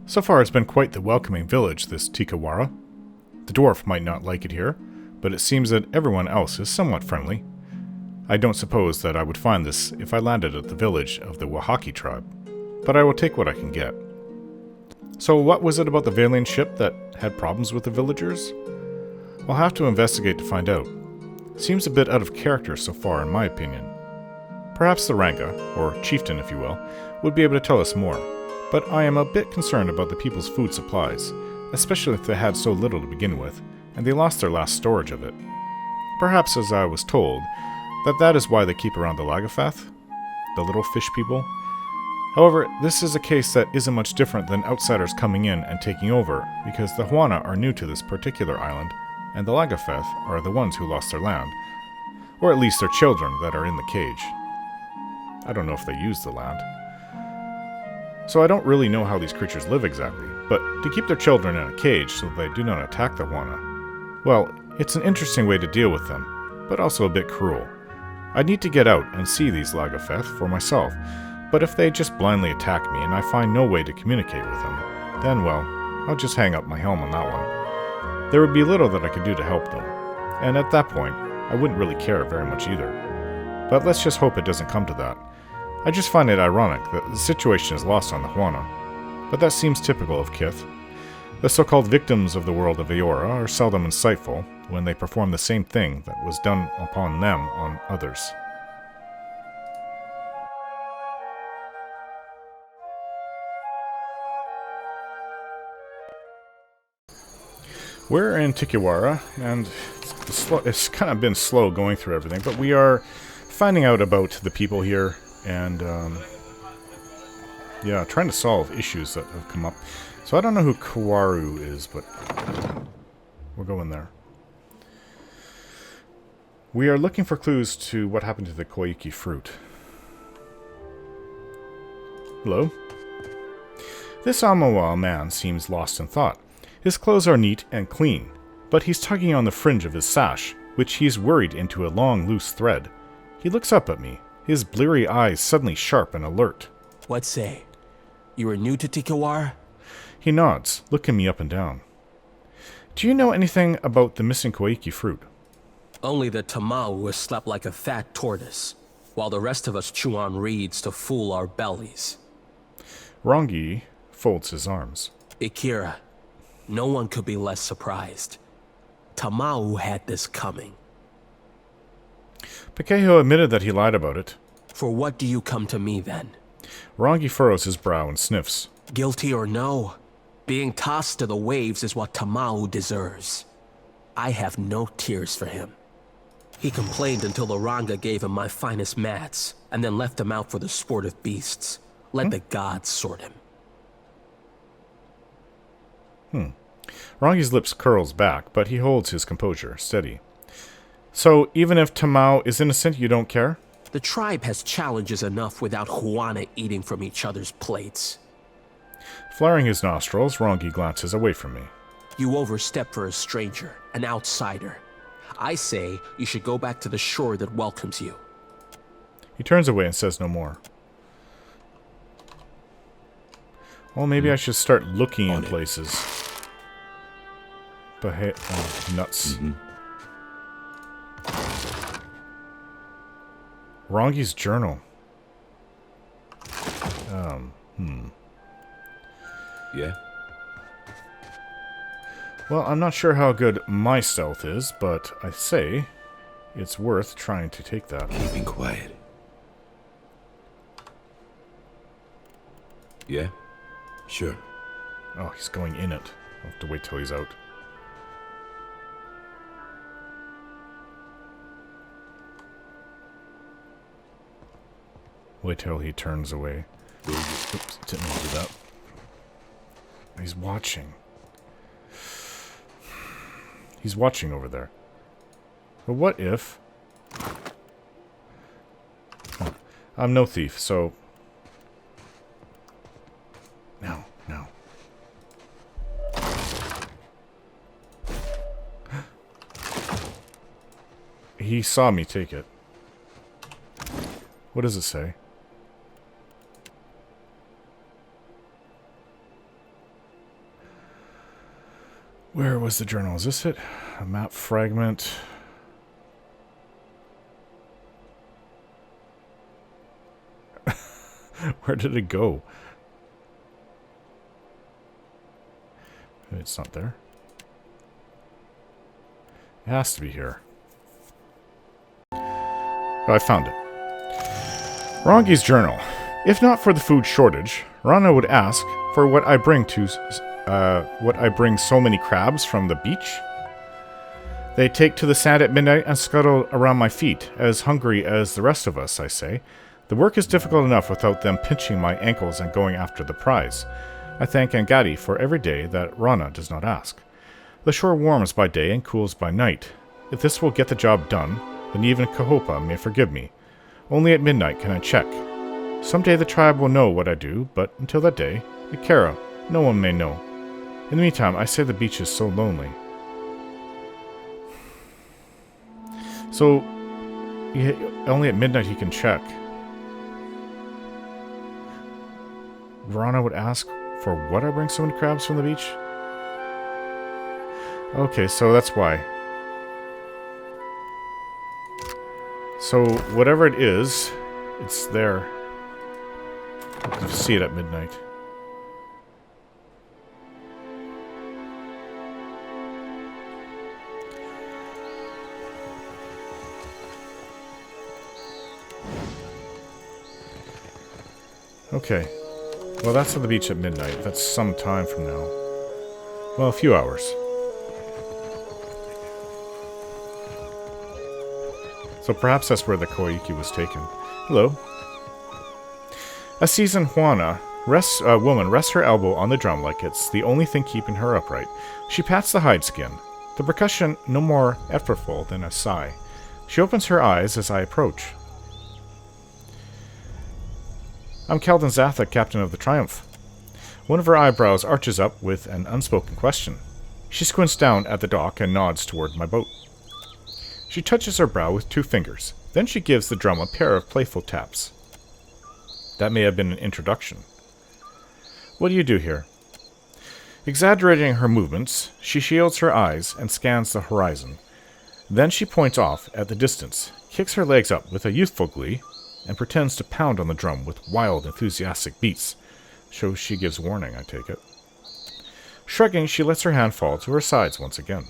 So far it's been quite the welcoming village, this Tikawara. The dwarf might not like it here, but it seems that everyone else is somewhat friendly. I don't suppose that I would find this if I landed at the village of the Wahaki tribe, but I will take what I can get. So what was it about the Valian ship that had problems with the villagers? I'll have to investigate to find out. Seems a bit out of character so far in my opinion. Perhaps the Ranga, or chieftain if you will, would be able to tell us more, but I am a bit concerned about the people's food supplies, especially if they had so little to begin with, and they lost their last storage of it. Perhaps, as I was told, that is why they keep around the Lagafath, the little fish people. However, this is a case that isn't much different than outsiders coming in and taking over, because the Huana are new to this particular island, and the Lagafath are the ones who lost their land, or at least their children that are in the cage. I don't know if they use the land. So I don't really know how these creatures live exactly, but to keep their children in a cage so they do not attack the Huana, well, it's an interesting way to deal with them, but also a bit cruel. I need to get out and see these Lagafath for myself, but if they just blindly attack me and I find no way to communicate with them, then, well, I'll just hang up my helm on that one. There would be little that I could do to help them, and at that point, I wouldn't really care very much either. But let's just hope it doesn't come to that. I just find it ironic that the situation is lost on the Huana, but that seems typical of Kith. The so-called victims of the world of Eora are seldom insightful when they perform the same thing that was done upon them on others. We're in Tikawara, and it's kind of been slow going through everything, but we are finding out about the people here, and yeah, trying to solve issues that have come up. So I don't know who Kawaru is, but we'll go in there. We are looking for clues to what happened to the koiki fruit. Hello? This Amawa man seems lost in thought. His clothes are neat and clean, but he's tugging on the fringe of his sash, which he's worried into a long, loose thread. He looks up at me, his bleary eyes suddenly sharp and alert. What say? You are new to Tikawara? He nods, looking me up and down. Do you know anything about the missing koiki fruit? Only that Tamau was slept like a fat tortoise, while the rest of us chew on reeds to fool our bellies. Rangi folds his arms. Ikira, no one could be less surprised. Tamau had this coming. Pakeho admitted that he lied about it. For what do you come to me then? Rangi furrows his brow and sniffs. Guilty or no, being tossed to the waves is what Tamau deserves. I have no tears for him. He complained until the Ranga gave him my finest mats, and then left him out for the sport of beasts. Let the gods sort him. Rangi's lips curls back, but he holds his composure, steady. So, even if Tamau is innocent, you don't care? The tribe has challenges enough without Huana eating from each other's plates. Flaring his nostrils, Rangi glances away from me. You overstep for a stranger, an outsider. I say you should go back to the shore that welcomes you. He turns away and says no more. Well, maybe I should start looking in places. But hey, oh, nuts. Rangi's journal. Yeah? Well, I'm not sure how good my stealth is, but I say it's worth trying to take that. Keeping quiet. Yeah? Sure. Oh, he's going in it. I'll have to wait till he's out. Wait till he turns away. Oops, didn't mean to do that. He's watching. He's watching over there. But what if... Oh, I'm no thief, so... No. He saw me take it. What does it say? Where was the journal? Is this it? A map fragment. Where did it go? It's not there. It has to be here. Oh, I found it. Rangi's journal. If not for the food shortage, Rana would ask for what I bring so many crabs from the beach. They take to the sand at midnight and scuttle around my feet, as hungry as the rest of us, I say. The work is difficult enough without them pinching my ankles and going after the prize. I thank Angadi for every day that Rana does not ask. The shore warms by day and cools by night. If this will get the job done, then even Kahopa may forgive me. Only at midnight can I check. Someday the tribe will know what I do, but until that day, Ikara, no one may know. In the meantime, I say the beach is so lonely. So, only at midnight he can check. Rana would ask for what I bring so many crabs from the beach? Okay, so that's why. So, whatever it is, it's there. You see it at midnight. Okay. Well, that's on the beach at midnight. That's some time from now. Well, a few hours. So perhaps that's where the Koiki was taken. Hello. A seasoned Juana woman rests her elbow on the drum like it's the only thing keeping her upright. She pats the hide skin, the percussion no more effortful than a sigh. She opens her eyes as I approach. I'm Keldon Zatha, captain of the Triumph. One of her eyebrows arches up with an unspoken question. She squints down at the dock and nods toward my boat. She touches her brow with 2 fingers. Then she gives the drum a pair of playful taps. That may have been an introduction. What do you do here? Exaggerating her movements, she shields her eyes and scans the horizon. Then she points off at the distance, kicks her legs up with a youthful glee, and pretends to pound on the drum with wild, enthusiastic beats. So she gives warning, I take it. Shrugging, she lets her hand fall to her sides once again.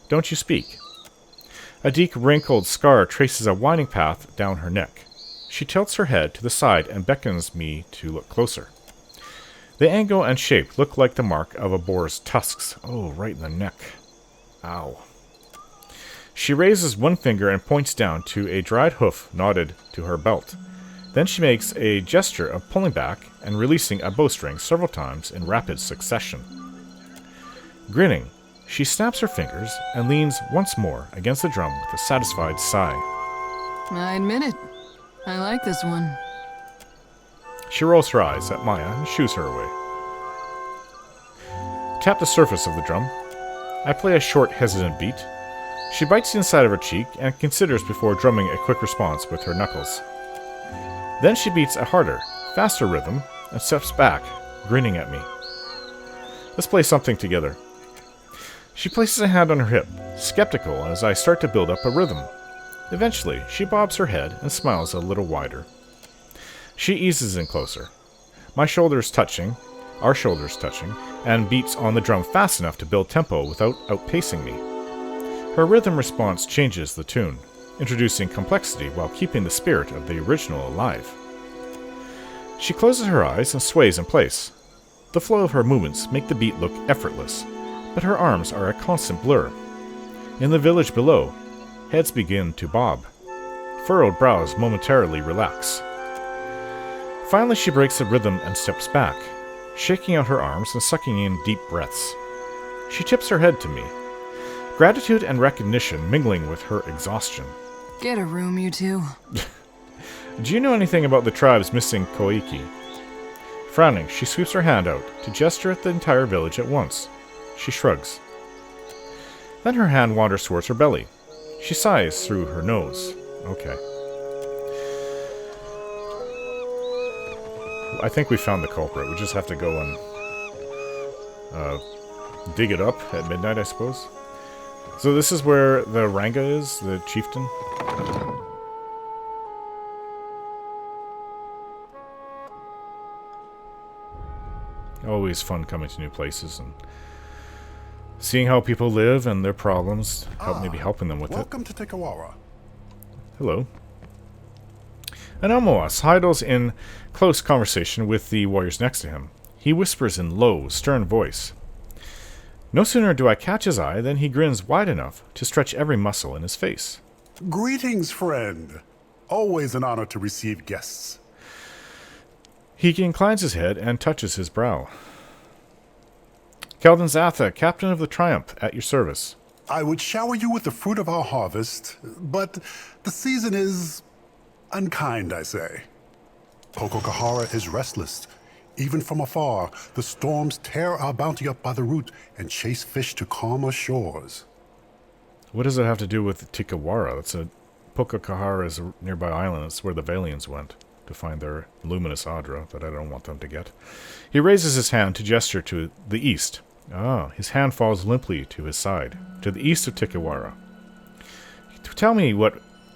Don't you speak. A deep, wrinkled scar traces a winding path down her neck. She tilts her head to the side and beckons me to look closer. The angle and shape look like the mark of a boar's tusks. Oh, right in the neck. Ow. She raises one finger and points down to a dried hoof knotted to her belt. Then she makes a gesture of pulling back and releasing a bowstring several times in rapid succession. Grinning, she snaps her fingers and leans once more against the drum with a satisfied sigh. I admit it. I like this one. She rolls her eyes at Maya and shoos her away. Tap the surface of the drum. I play a short, hesitant beat. She bites the inside of her cheek and considers before drumming a quick response with her knuckles. Then she beats a harder, faster rhythm and steps back, grinning at me. Let's play something together. She places a hand on her hip, skeptical as I start to build up a rhythm. Eventually, she bobs her head and smiles a little wider. She eases in closer. Our shoulders touching, and beats on the drum fast enough to build tempo without outpacing me. Her rhythm response changes the tune, introducing complexity while keeping the spirit of the original alive. She closes her eyes and sways in place. The flow of her movements make the beat look effortless, but her arms are a constant blur. In the village below, heads begin to bob. Furrowed brows momentarily relax. Finally, she breaks the rhythm and steps back, shaking out her arms and sucking in deep breaths. She tips her head to me, gratitude and recognition mingling with her exhaustion. Get a room, you two. Do you know anything about the tribe's missing Koiki? Frowning, she sweeps her hand out to gesture at the entire village at once. She shrugs. Then her hand wanders towards her belly. She sighs through her nose. Okay. I think we found the culprit. We just have to go and dig it up at midnight, I suppose. So this is where the Ranga is, the chieftain. Always fun coming to new places and seeing how people live and their problems, maybe helping them with welcome to Tikawara. Hello. Anomoas idles in close conversation with the warriors next to him. He whispers in low, stern voice. No sooner do I catch his eye than he grins wide enough to stretch every muscle in his face. Greetings, friend. Always an honor to receive guests. He inclines his head and touches his brow. Keldon Zatha, captain of the Triumph, at your service. I would shower you with the fruit of our harvest, but the season is unkind, I say. Poko Kohara is restless. Even from afar, the storms tear our bounty up by the root and chase fish to calmer shores. What does it have to do with Tikawara? Poko Kohara is a nearby island. It's where the Valians went to find their luminous adra that I don't want them to get. He raises his hand to gesture to the east. His hand falls limply to his side, to the east of Tikawara. Tell me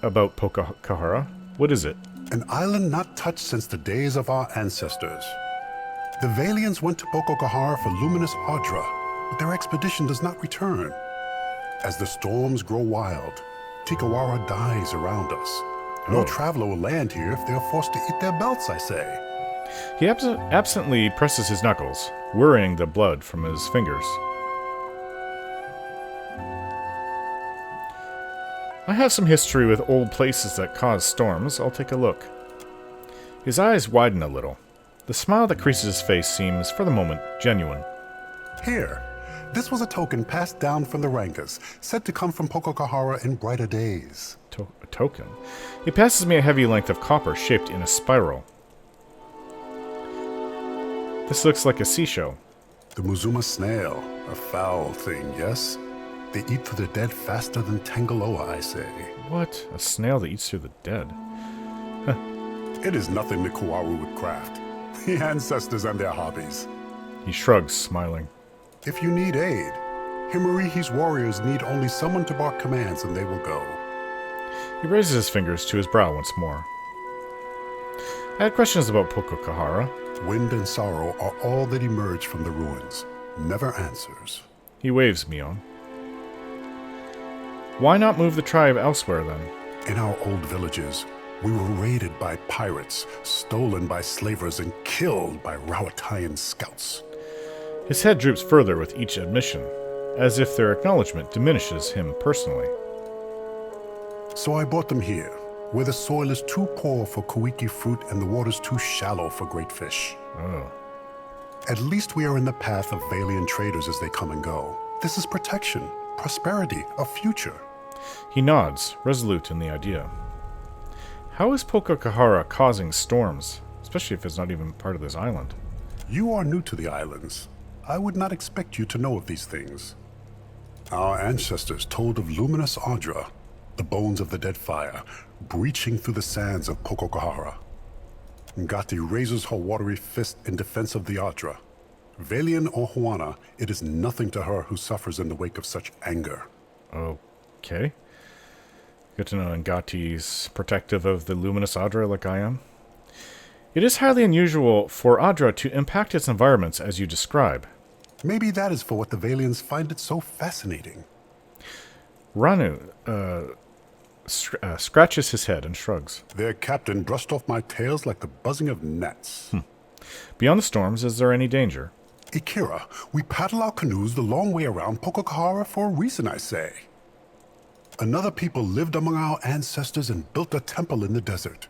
about Poko Kohara. What is it? An island not touched since the days of our ancestors. The Valians went to Poko Kohara for luminous adra, but their expedition does not return. As the storms grow wild, Tikawara dies around us. No traveler will land here if they are forced to eat their belts, I say. He absently presses his knuckles, worrying the blood from his fingers. I have some history with old places that cause storms. I'll take a look. His eyes widen a little. The smile that creases his face seems, for the moment, genuine. Here, this was a token passed down from the Rangas, said to come from Poko Kohara in brighter days. A token? He passes me a heavy length of copper shaped in a spiral. This looks like a seashell. The Muzuma snail, a foul thing, yes? They eat through the dead faster than Tangaloa, I say. What? A snail that eats through the dead? It is nothing the Kawaru would craft. The ancestors and their hobbies. He shrugs, smiling. If you need aid, Himarihi's warriors need only someone to bark commands and they will go. He raises his fingers to his brow once more. I had questions about Poko Kohara. Wind and sorrow are all that emerge from the ruins. Never answers. He waves me on. Why not move the tribe elsewhere, then? In our old villages, we were raided by pirates, stolen by slavers, and killed by Rawatayan scouts. His head droops further with each admission, as if their acknowledgement diminishes him personally. So I brought them here, where the soil is too poor for koiki fruit and the waters too shallow for great fish. Oh. At least we are in the path of Valian traders as they come and go. This is protection, prosperity, a future. He nods, resolute in the idea. How is Poko Kohara causing storms, especially if it's not even part of this island? You are new to the islands. I would not expect you to know of these things. Our ancestors told of luminous adra, the bones of the dead fire, breaching through the sands of Poko Kohara. Ngati raises her watery fist in defense of the adra. Valian or Huana, it is nothing to her who suffers in the wake of such anger. Okay. Good to know Ngati's protective of the luminous adra like I am. It is highly unusual for adra to impact its environments as you describe. Maybe that is for what the Valians find it so fascinating. Ranu scratches his head and shrugs. Their captain brushed off my tails like the buzzing of gnats. Beyond the storms, is there any danger? Ikira, we paddle our canoes the long way around Poko Kohara for a reason, I say. Another people lived among our ancestors and built a temple in the desert.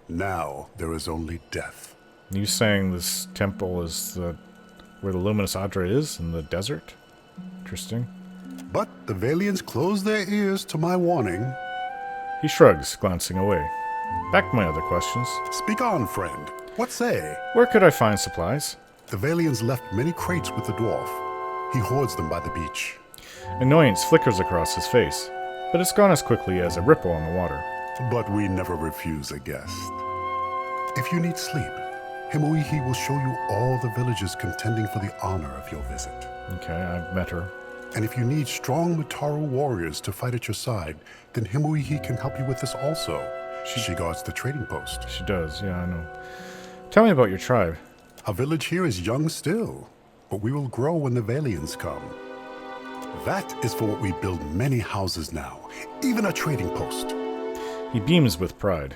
Now there is only death. You saying this temple is where the luminous adra is, in the desert? Interesting. But the Valians closed their ears to my warning. He shrugs, glancing away. Back to my other questions. Speak on, friend. What say? Where could I find supplies? The Valians left many crates with the dwarf. He hoards them by the beach. Annoyance flickers across his face, but it's gone as quickly as a ripple on the water. But we never refuse a guest. If you need sleep, Himuihi will show you all the villagers contending for the honor of your visit. Okay, I've met her. And if you need strong Mataru warriors to fight at your side, then Himuihi can help you with this also. She guards the trading post. She does, yeah, I know. Tell me about your tribe. Our village here is young still, but we will grow when the Valians come. That is for what we build many houses now, even a trading post. He beams with pride.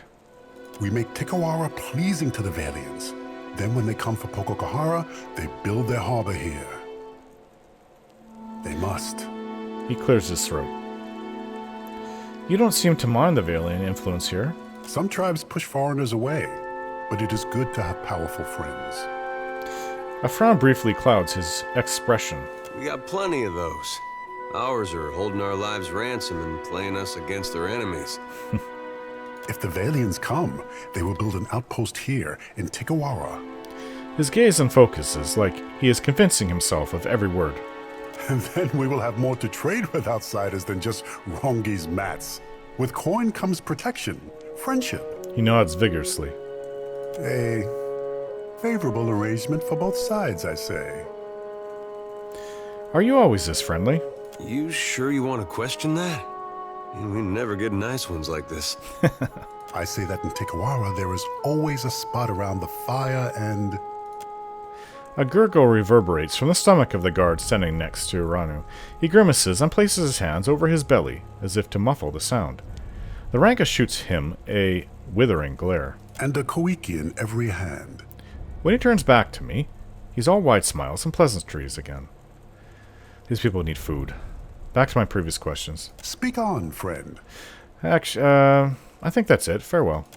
We make Tikawara pleasing to the Valians. Then when they come for Poko Kohara, they build their harbor here. They must. He clears his throat. You don't seem to mind the Valian influence here. Some tribes push foreigners away, but it is good to have powerful friends. A frown briefly clouds his expression. We got plenty of those. Ours are holding our lives ransom and playing us against their enemies. If the Valians come, they will build an outpost here in Tikawara. His gaze unfocuses, like he is convincing himself of every word. And then we will have more to trade with outsiders than just Rongi's mats. With coin comes protection, friendship. He nods vigorously. A favorable arrangement for both sides, I say. Are you always this friendly? You sure you want to question that? We never get nice ones like this. I say that in Tikawara there is always a spot around the fire and... A gurgle reverberates from the stomach of the guard standing next to Uranu. He grimaces and places his hands over his belly, as if to muffle the sound. The Ranga shoots him a withering glare. And a koiki in every hand. When he turns back to me, he's all wide smiles and pleasantries again. These people need food. Back to my previous questions. Speak on, friend. Actually, I think that's it. Farewell.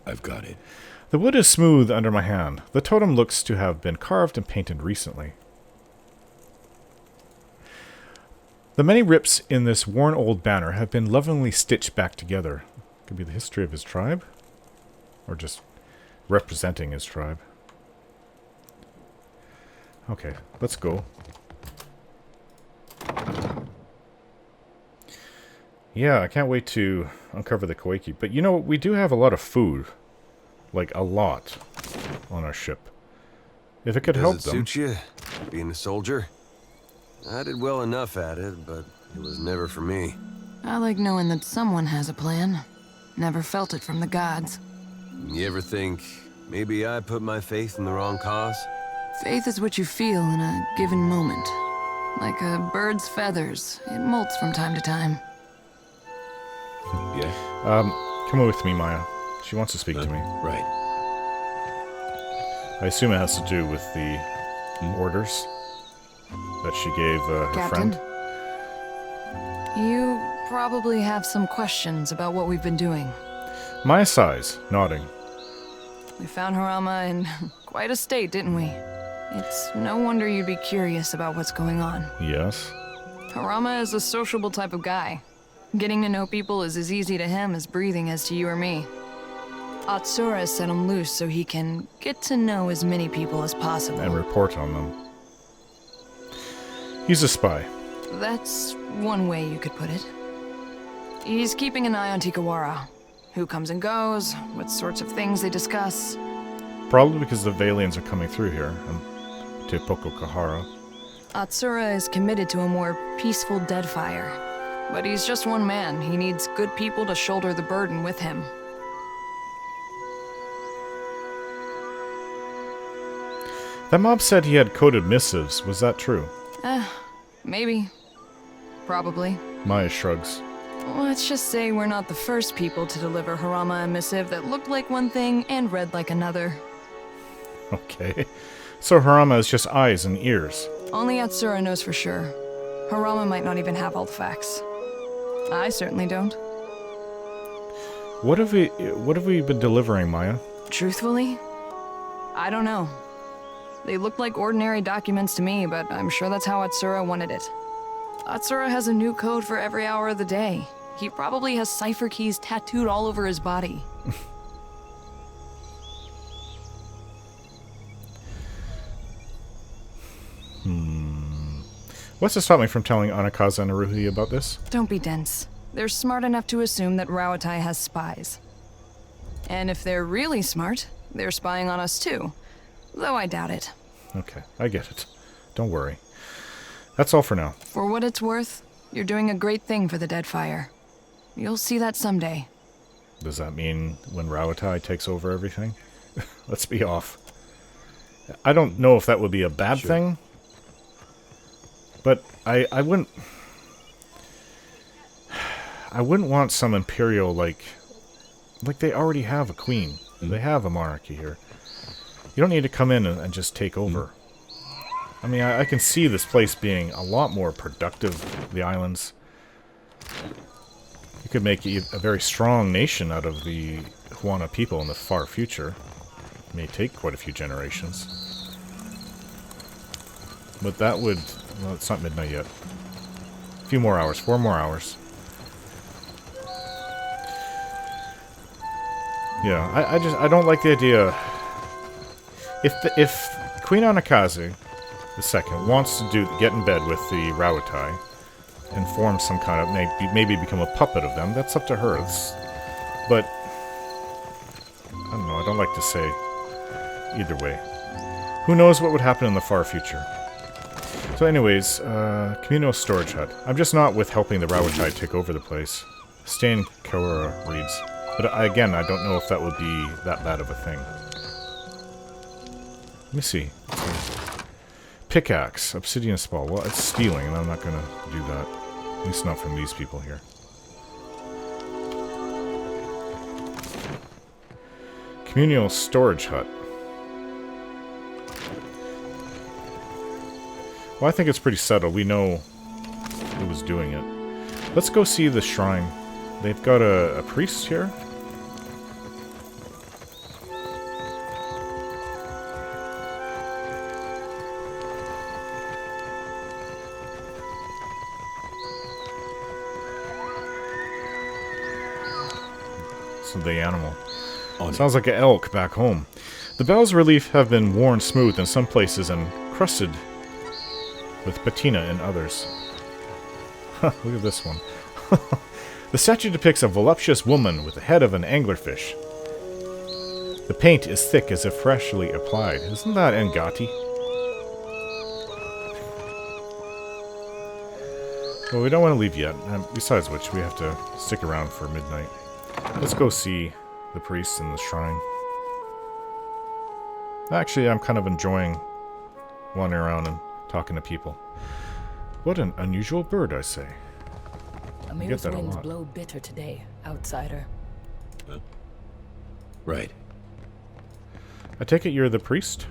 I've got it. The wood is smooth under my hand. The totem looks to have been carved and painted recently. The many rips in this worn old banner have been lovingly stitched back together. Could be the history of his tribe? Or just representing his tribe. Okay, let's go. Yeah, I can't wait to uncover the Koiki. But you know, we do have a lot of food. Like, a lot on our ship. If it could help them... Does it suit you, being a soldier? I did well enough at it, but it was never for me. I like knowing that someone has a plan. Never felt it from the gods. You ever think, maybe I put my faith in the wrong cause? Faith is what you feel in a given moment. Like a bird's feathers, it molts from time to time. Yeah? Come with me, Maya. She wants to speak to me. Right. I assume it has to do with the orders that she gave her Captain? friend. You probably have some questions about what we've been doing. Maya sighs, nodding. We found Harama in quite a state, didn't we? It's no wonder you'd be curious about what's going on. Yes. Harama is a sociable type of guy. Getting to know people is as easy to him as breathing is to you or me. Atsura set him loose so he can get to know as many people as possible. And report on them. He's a spy. That's one way you could put it. He's keeping an eye on Tikawara. Who comes and goes, what sorts of things they discuss. Probably because the Valians are coming through here, and to Poko Kohara. Atsura is committed to a more peaceful Deadfire. But he's just one man. He needs good people to shoulder the burden with him. That mob said he had coded missives. Was that true? Maybe. Probably. Maya shrugs. Let's just say we're not the first people to deliver Harama a missive that looked like one thing and read like another. Okay. So Harama is just eyes and ears. Only Atsura knows for sure. Harama might not even have all the facts. I certainly don't. What have we been delivering, Maya? Truthfully, I don't know. They looked like ordinary documents to me, but I'm sure that's how Atsura wanted it. Atsura has a new code for every hour of the day. He probably has cipher keys tattooed all over his body. What's to stop me from telling Anakaza and Aruhi about this? Don't be dense. They're smart enough to assume that Raotai has spies. And if they're really smart, they're spying on us too. Though I doubt it. Okay, I get it. Don't worry. That's all for now. For what it's worth, you're doing a great thing for the Deadfire. You'll see that someday. Does that mean when Rauatai takes over everything? Let's be off. I don't know if that would be a bad thing, but I wouldn't want some Imperial, like they already have a queen. They have a monarchy here. You don't need to come in and just take over. I mean, I can see this place being a lot more productive, the islands. You could make a very strong nation out of the Huana people in the far future. It may take quite a few generations. But that would... Well, it's not midnight yet. A few more hours. 4 more hours. Yeah, I don't like the idea... If Queen Anakazu II wants to get in bed with the Rauatai and form some kind of... maybe become a puppet of them, that's up to her. But... I don't know, I don't like to say either way. Who knows what would happen in the far future. So anyways, communal storage hut. I'm just not with helping the Rauatai take over the place. Stay in Tikawara reads. But again, I don't know if that would be that bad of a thing. Let me see. Pickaxe, obsidian spall. Well, it's stealing, and I'm not going to do that. At least not from these people here. Communal storage hut. Well, I think it's pretty subtle. We know who was doing it. Let's go see the shrine. They've got a priest here. So the animal. Sounds like an elk back home. The bell's relief have been worn smooth in some places and crusted with patina in others. Look at this one. The statue depicts a voluptuous woman with the head of an anglerfish. The paint is thick as if freshly applied. Isn't that Ngati? Well, we don't want to leave yet. Besides which, we have to stick around for midnight. Let's go see the priest in the shrine. Actually, I'm kind of enjoying wandering around and talking to people. What an unusual bird, I say. Amir's winds blow bitter today, outsider. Right. I take it you're the priest?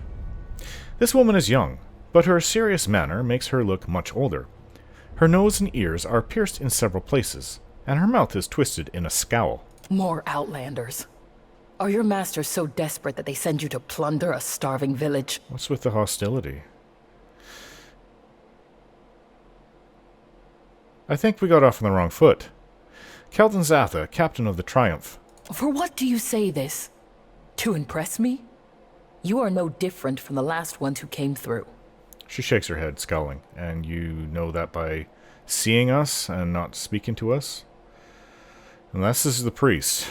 This woman is young, but her serious manner makes her look much older. Her nose and ears are pierced in several places, and her mouth is twisted in a scowl. More outlanders. Are your masters so desperate that they send you to plunder a starving village? What's with the hostility? I think we got off on the wrong foot. Kelton Zatha, captain of the Triumph. For what do you say this? To impress me? You are no different from the last ones who came through. She shakes her head, scowling. And you know that by seeing us and not speaking to us? Unless this is the priest.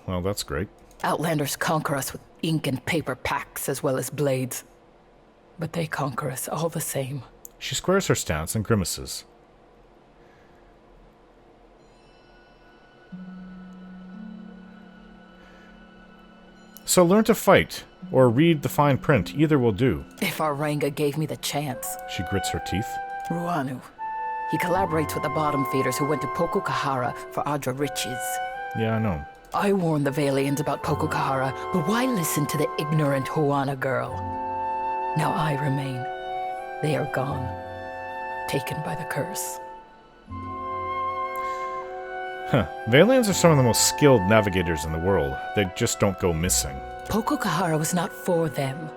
Well, that's great. Outlanders conquer us with ink and paper packs as well as blades. But they conquer us all the same. She squares her stance and grimaces. So learn to fight, or read the fine print. Either will do. If our Ranga gave me the chance. She grits her teeth. Ruanu. He collaborates with the bottom feeders who went to Poko Kohara for adra riches. Yeah, I know. I warned the Valians about Poko Kohara, but why listen to the ignorant Huana girl? Now I remain. They are gone. Taken by the curse. Huh. Valians are some of the most skilled navigators in the world. They just don't go missing. Poko Kohara was not for them.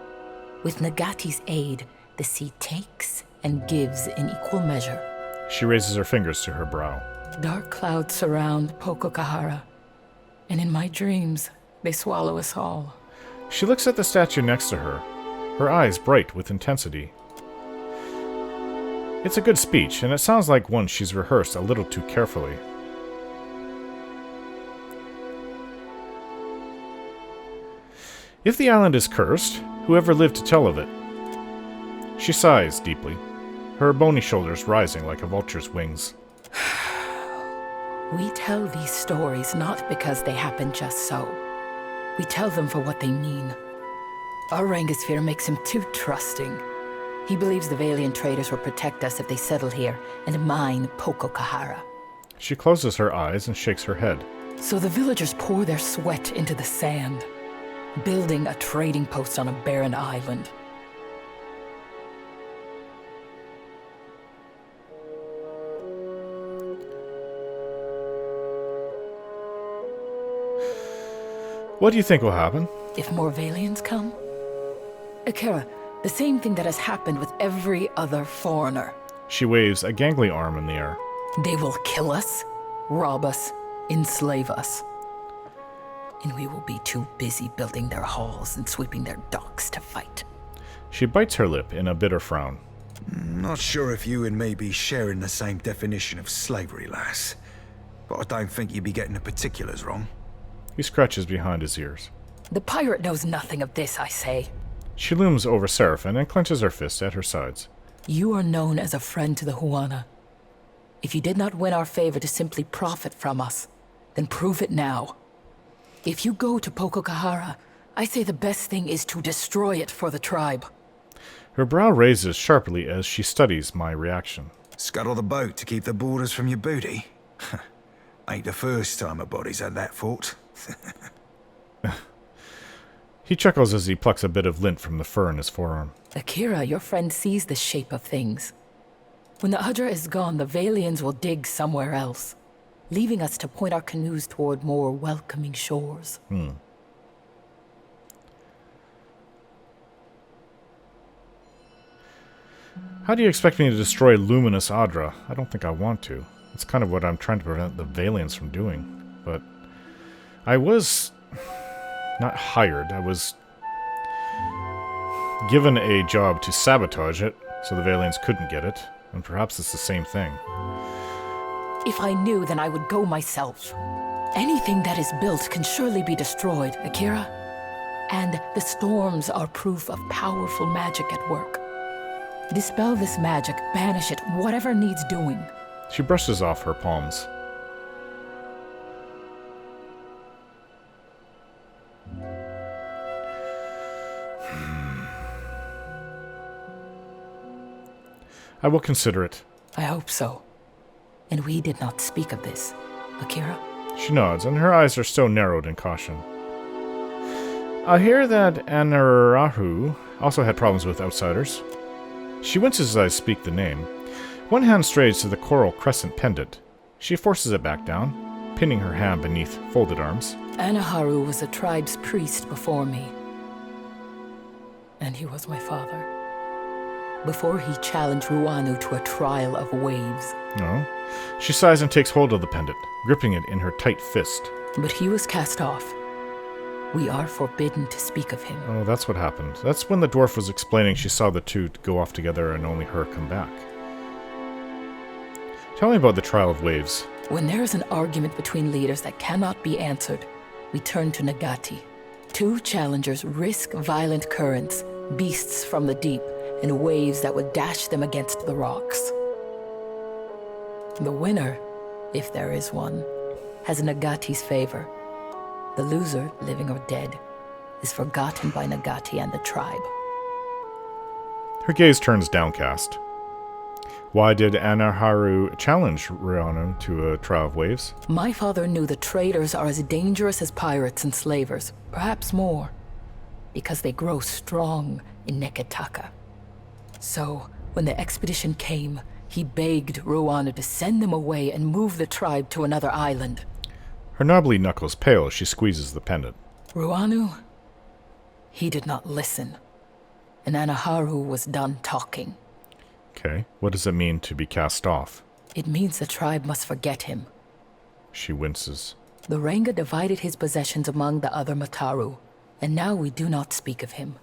With Nagati's aid, the sea takes and gives in equal measure. She raises her fingers to her brow. Dark clouds surround Poko Kohara, and in my dreams, they swallow us all. She looks at the statue next to her, her eyes bright with intensity. It's a good speech, and it sounds like one she's rehearsed a little too carefully. If the island is cursed, whoever lived to tell of it? She sighs deeply, her bony shoulders rising like a vulture's wings. We tell these stories not because they happen just so. We tell them for what they mean. Our Rangasphere makes him too trusting. He believes the Valiant traders will protect us if they settle here and mine Poko Kohara. She closes her eyes and shakes her head. So the villagers pour their sweat into the sand, building a trading post on a barren island. What do you think will happen? If more Valiants come? Akira, the same thing that has happened with every other foreigner. She waves a gangly arm in the air. They will kill us, rob us, enslave us. And we will be too busy building their halls and sweeping their docks to fight. She bites her lip in a bitter frown. Not sure if you and me be sharing the same definition of slavery, lass. But I don't think you'd be getting the particulars wrong. He scratches behind his ears. The pirate knows nothing of this, I say. She looms over Seraphin and clenches her fists at her sides. You are known as a friend to the Huana. If you did not win our favor to simply profit from us, then prove it now. If you go to Poko Kohara, I say the best thing is to destroy it for the tribe. Her brow raises sharply as she studies my reaction. Scuttle the boat to keep the boarders from your booty? Ain't the first time a body's had that thought. He chuckles as he plucks a bit of lint from the fur in his forearm. Akira, your friend sees the shape of things. When the adra is gone, the Valians will dig somewhere else, leaving us to point our canoes toward more welcoming shores. How do you expect me to destroy luminous adra? I don't think I want to. It's kind of what I'm trying to prevent the Valians from doing. But I was not hired. I was given a job to sabotage it so the Valians couldn't get it. And perhaps it's the same thing. If I knew, then I would go myself. Anything that is built can surely be destroyed, Akira. And the storms are proof of powerful magic at work. Dispel this magic, banish it, whatever needs doing. She brushes off her palms. I will consider it. I hope so. And we did not speak of this, Akira? She nods, and her eyes are still narrowed in caution. I hear that Anarahu also had problems with outsiders. She winces as I speak the name. One hand strays to the coral crescent pendant. She forces it back down, pinning her hand beneath folded arms. Anaharu was a tribe's priest before me. And he was my father. Before he challenged Ruanu to a trial of waves. Oh. She sighs and takes hold of the pendant, gripping it in her tight fist. But he was cast off. We are forbidden to speak of him. Oh, that's what happened. That's when the dwarf was explaining she saw the two go off together and only her come back. Tell me about the trial of waves. When there is an argument between leaders that cannot be answered, we turn to Nagati. Two challengers risk violent currents, beasts from the deep, and waves that would dash them against the rocks. The winner, if there is one, has Nagati's favor. The loser, living or dead, is forgotten by Nagati and the tribe. Her gaze turns downcast. Why did Anaharu challenge Ruanu to a trial of waves? My father knew the traders are as dangerous as pirates and slavers, perhaps more, because they grow strong in Neketaka. So, when the expedition came, he begged Ruanu to send them away and move the tribe to another island. Her knobbly knuckles pale as she squeezes the pendant. Ruanu, he did not listen, and Anaharu was done talking. Okay, what does it mean to be cast off? It means the tribe must forget him. She winces. The Ranga divided his possessions among the other Mataru, and now we do not speak of him.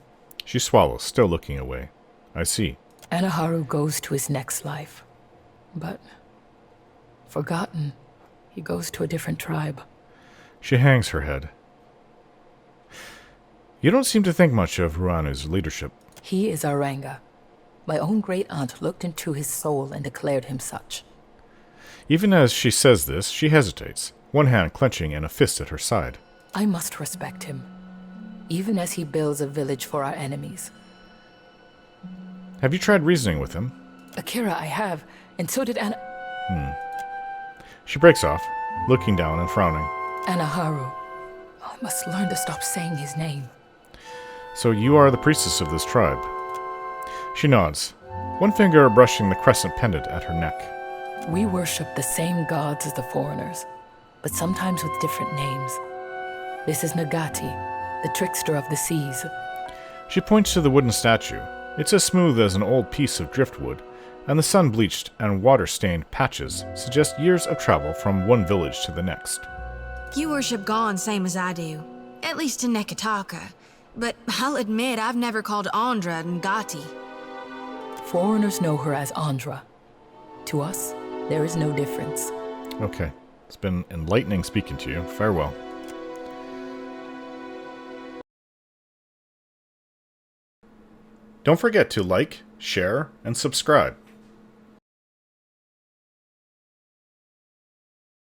She swallows, still looking away. I see. Anaharu goes to his next life. But, forgotten, he goes to a different tribe. She hangs her head. You don't seem to think much of Ruanu's leadership. He is our Ranga. My own great-aunt looked into his soul and declared him such. Even as she says this, she hesitates, one hand clenching and a fist at her side. I must respect him, even as he builds a village for our enemies. Have you tried reasoning with him? Akira, I have, and so did She breaks off, looking down and frowning. Anaharu. I must learn to stop saying his name. So you are the priestess of this tribe. She nods, one finger brushing the crescent pendant at her neck. We worship the same gods as the foreigners, but sometimes with different names. This is Nagati, the trickster of the seas. She points to the wooden statue. It's as smooth as an old piece of driftwood, and the sun-bleached and water-stained patches suggest years of travel from one village to the next. You worship Gon same as I do, at least in Nekataka. But I'll admit I've never called Andra Ngati. Foreigners know her as Andra. To us, there is no difference. Okay. It's been enlightening speaking to you. Farewell. Don't forget to like, share, and subscribe.